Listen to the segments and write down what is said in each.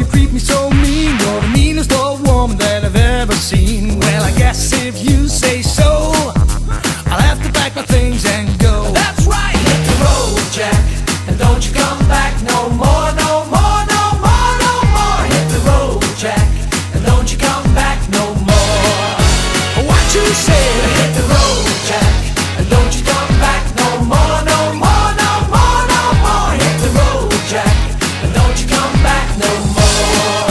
you treat me so mean. You're the meanest old woman that I've ever seen. Well, I guess if you say so, I'll have to pack my things and go. That's right! Hit the road, Jack, and don't you come back no more, no more, no more, no more. Hit the road, Jack, and don't you come back no more. What you say? Hit the road, Jack, and don't you come back no more, no more, no more, no more. Hit the road, Jack, and don't you come back no more.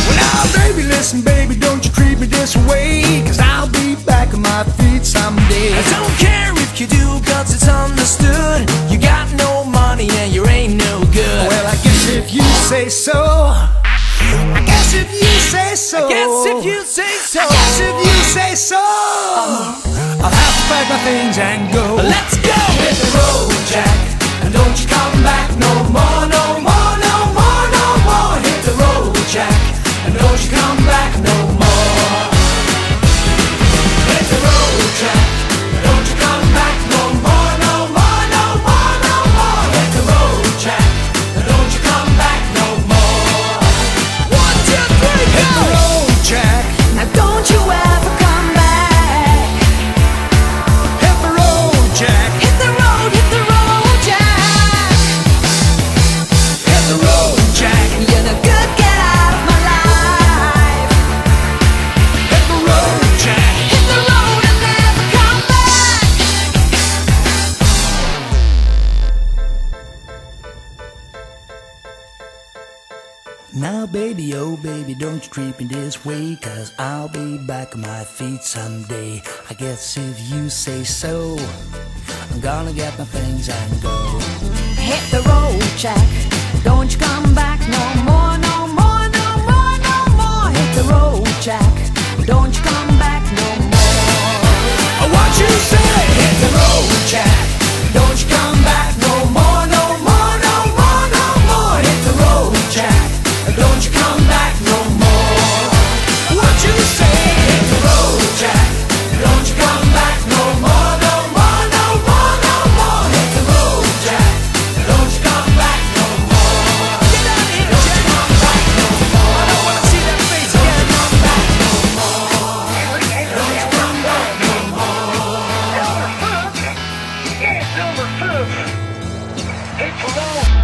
Well, now, baby, listen, baby, don't you treat me this way, 'cause I'll be back on my feet someday. I don't care if you do, 'cause it's understood. You got no money and you ain't no good. Well, I guess if you say so, I guess if you say so, I guess if you say so, I guess if you say so, I'll have to pack my things and go. Let's go! Hit the road, Jack, and don't you come back no more, no more, no more, no more. Hit the road, Jack, and don't you come back no more. Hit the road, Jack, and don't you come back no more, no more, no more, no more. Hit the road, Jack, and don't you come back no more. 1, 2, 3, Hit the go! road, Jack. Now don't you ever come back. Hit the road, Jack. Hit the road, Jack. Hit the road, Jack. You're no good, get out of my life. Hit the road, Jack. Hit the road and never come back. Now, baby, oh baby, don't you treat me this way, 'cause I'll be back on my feet someday. I guess if you say so, I'm gonna get my things and go. Hit the road, Jack. Don't you come back no more, no more, no more, no more. Hit the road, Jack. Don't you come back no more. What you say? Hit the road, Jack, don't you come back no more, no more, no more, no more. Hit the road, Jack, don't you come back no more. What you say? Hit the road, Jack, don't you come back no more, no more, no more, no more. Hit the road, Jack, don't you come back no more. Get out of here, Don't you Jack. come back no more. I don't wanna see that face again. Come back no more. Don't you come back no more. Silver Food. Hit the road.